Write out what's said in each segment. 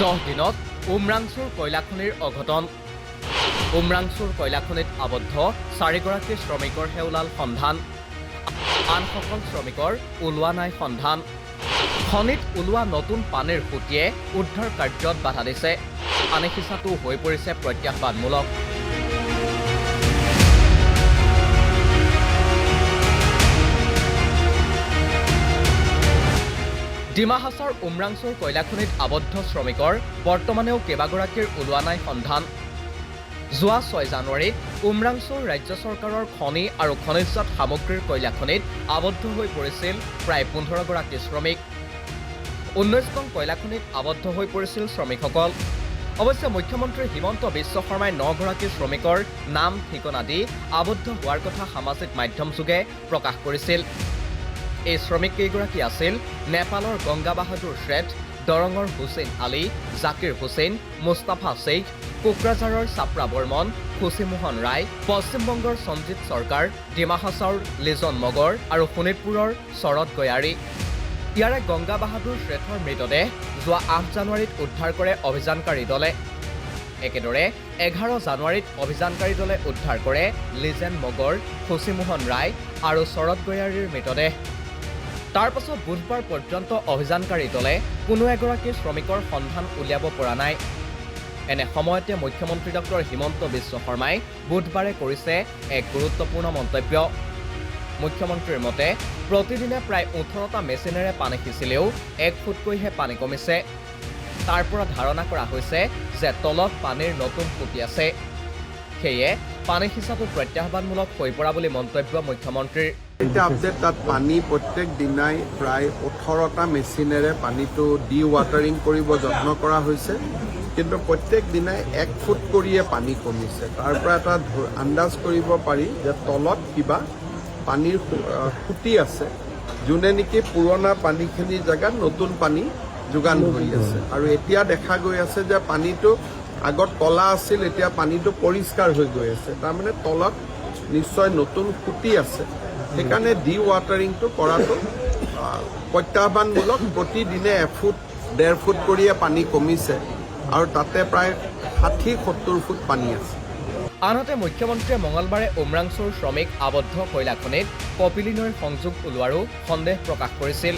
10 দিনত উমৰাংচুৰ কয়লাখনিৰ অঘটন। উমৰাংচুৰ কয়লাখনিত আবদ্ধ 4গৰাকী শ্ৰমিকৰ হেওলাল সন্ধান। আনসকল শ্ৰমিকৰ ওলোৱা নাই সন্ধান। খনিত ওলোৱা নতুন পানীৰ সুঁতিয়ে উদ্ধাৰ কাৰ্যত বাধা দিছে। পানী সিঁচাটো হৈ পৰিছে প্ৰত্যাহ্বানমূলক। ডিমা হাছাওৰ উমৰাংচুৰ কয়লাখনিত আবদ্ধ শ্ৰমিকৰ বৰ্তমানেও কেইবাগৰাকীৰ ওলোৱা নাই সন্ধান। যোৱা 6 জানুৱাৰীত উমৰাংচুৰ ৰাজ্য চৰকাৰৰ খনি আৰু খনিজজাত সামগ্ৰীৰ কয়লাখনিত আবদ্ধ হৈ পৰিছিল প্ৰায় 15গৰাকী শ্ৰমিক। 19খন কয়লাখনিত আবদ্ধ হৈ পৰিছিল শ্ৰমিকসকল। অৱশ্যে মুখ্যমন্ত্ৰী হিমন্ত বিশ্ব শৰ্মাই 9গৰাকী শ্ৰমিকৰ নাম ঠিকনা দি আবদ্ধ হোৱাৰ কথা সামাজিক মাধ্যমযোগে প্ৰকাশ কৰিছিল। এই শ্ৰমিক কেইগৰাকী আছিল নেপালৰ গংগা বাহাদুৰ শ্বেঠ, দৰঙৰ হুছেইন আলী, জাকিৰ হুছেইন, মুস্তাফা শ্বেইখ, কোকৰাঝাৰৰ চাপ্ৰা বৰ্মন, খুচিমোহন ৰায়, পশ্চিমবংগৰ সঞ্জিত চৰকাৰ, ডিমা হাছাওৰ লিজন মগৰ আৰু শোণিতপুৰৰ শৰদ গয়াৰী। ইয়াৰে গংগা বাহাদুৰ শ্বেঠৰ মৃতদেহ যোৱা 8 জানুৱাৰীত উদ্ধাৰ কৰে অভিযানকাৰী দলে। একেদৰে 11 জানুৱাৰীত অভিযানকাৰী দলে উদ্ধাৰ কৰে লিজেন মগৰ, খুচিমোহন ৰায় আৰু শৰদ গয়াৰীৰ মৃতদেহ। তাৰ পাছত বুধবাৰ পৰ্যন্ত অভিযানকাৰী দলে কোনো এগৰাকী শ্ৰমিকৰ সন্ধান উলিয়াব পৰা নাই। এনে সময়তে মুখ্যমন্ত্ৰী ডক্টৰ হিমন্ত বিশ্ব শৰ্মাই বুধবাৰে কৰিছে এক গুৰুত্বপূৰ্ণ মন্তব্য। মুখ্যমন্ত্ৰীৰ মতে প্ৰতিদিনে প্ৰায় 18টা মেচিনেৰে পানী সিঁচিলেও 1 ফুটকৈহে পানী কমিছে। তাৰ পৰা ধাৰণা কৰা হৈছে যে তলত পানীৰ নতুন সুঁতি আছে। সেয়ে পানী সিঁচাটো প্ৰত্যাহ্বানমূলক হৈ পৰা বুলি মন্তব্য মুখ্যমন্ত্ৰীৰ। এটা আপডেট তাত পানী প্ৰত্যেক দিনাই প্ৰায় 18টা মেচিনেৰে পানীটো ডি ৱাটাৰিং কৰিব যত্ন কৰা হৈছে, কিন্তু প্ৰত্যেক দিনাই 1 ফুট কৰিয়ে পানী কমিছে। তাৰ পৰা এটা আন্দাজ কৰিব পাৰি যে তলত কিবা পানীৰ খুঁটি আছে, যোনে নেকি পুৰণা পানীখিনিৰ জেগাত নতুন পানী যোগান ধৰি আছে। আৰু এতিয়া দেখা গৈ আছে যে পানীটো আগত কলা আছিল, এতিয়া পানীটো পৰিষ্কাৰ হৈ গৈ আছে। তাৰমানে তলত নিশ্চয় নতুন খুঁটি আছে। সেইকাৰণে ডি ৱাটাৰিংটো কৰাটো প্ৰত্যাহ্বানমূলক। প্ৰতিদিনে 1 ফুট 1.5 ফুট কৰিয়ে পানী কমিছে আৰু তাতে প্ৰায় 60-70 ফুট পানী আছে। আনহাতে মুখ্যমন্ত্ৰীয়ে মঙলবাৰে উমৰাংচুৰ শ্ৰমিক আবদ্ধ কয়লাখনিত কপিলী নৈৰ সংযোগ ওলোৱাৰো সন্দেহ প্ৰকাশ কৰিছিল,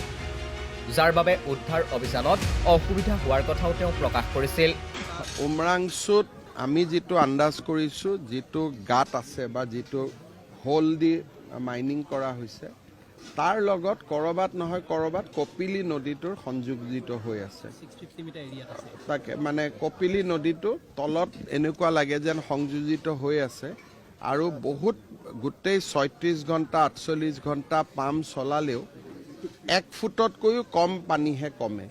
যাৰ বাবে উদ্ধাৰ অভিযানত অসুবিধা হোৱাৰ কথাও তেওঁ প্ৰকাশ কৰিছিল। উমৰাংচুত আমি যিটো আন্দাজ কৰিছোঁ, যিটো গাঁত আছে বা যিটো হোল দি মাইনিং কৰা হৈছে, তাৰ লগত ক'ৰবাত নহয় ক'ৰবাত কপিলী নদীটোৰ সংযোজিত হৈ আছে। তাকে মানে কপিলী নদীটো তলত এনেকুৱা লাগে যেন সংযোজিত হৈ আছে। আৰু বহুত গোটেই 36 ঘণ্টা 48 ঘণ্টা পাম্প চলালেও 1 ফুটতকৈও কম পানীহে কমে।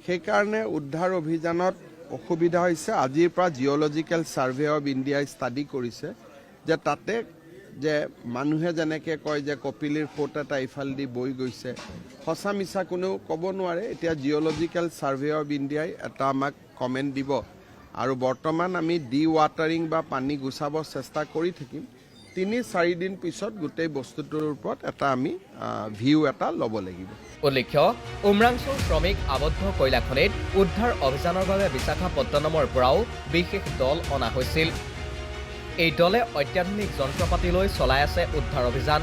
সেইকাৰণে উদ্ধাৰ অভিযানত অসুবিধা হৈছে। আজিৰ পৰা জিঅ'লজিকেল ছাৰ্ভে অৱ ইণ্ডিয়াই ষ্টাডি কৰিছে যে তাতে যে মানুহে যেনেকৈ কয় যে কপিলীৰ সোঁত এটা ইফালেদি বৈ গৈছে, সঁচা মিছা কোনেও ক'ব নোৱাৰে। এতিয়া জিঅ'লজিকেল ছাৰ্ভে অৱ ইণ্ডিয়াই এটা আমাক কমেণ্ট দিব আৰু বৰ্তমান আমি ডি ৱাটাৰিং বা পানী গুচাব চেষ্টা কৰি থাকিম। 3-4 দিন পিছত গোটেই বস্তুটোৰ ওপৰত এটা আমি ভিউ এটা ল'ব লাগিব। উল্লেখ্য, উমৰাংচুৰ শ্ৰমিক আবদ্ধ কয়লাখনিত উদ্ধাৰ অভিযানৰ বাবে বিশাখাপট্টনমৰ পৰাও বিশেষ দল অনা হৈছিল। এই দলে অত্যাধুনিক যন্ত্ৰপাতি লৈ চলাই আছে উদ্ধাৰ অভিযান।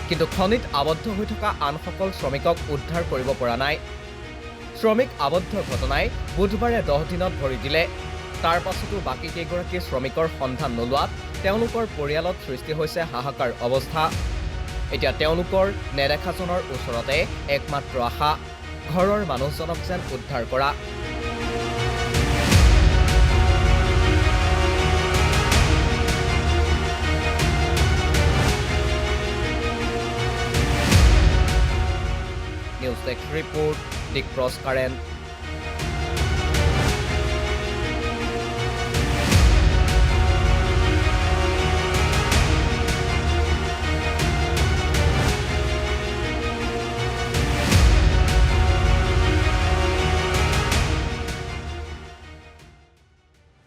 কিন্তু খনিত আবদ্ধ হৈ থকা আনসকল শ্ৰমিকক উদ্ধাৰ কৰিব পৰা নাই। শ্ৰমিক আবদ্ধ ঘটনাই বুধবাৰে 10 দিনত ভৰি দিলে। তাৰ পাছতো বাকী কেইগৰাকী শ্ৰমিকৰ সন্ধান নোলোৱাত তেওঁলোকৰ পৰিয়ালত সৃষ্টি হৈছে হাহাকাৰ অৱস্থা। এতিয়া তেওঁলোকৰ নেদেখাজনৰ ওচৰতে একমাত্ৰ আশা, ঘৰৰ মানুহজনক যেন উদ্ধাৰ কৰা। নিউজ ডেস্ক ৰিপোৰ্ট, দি ক্ৰছ কাৰেণ্ট।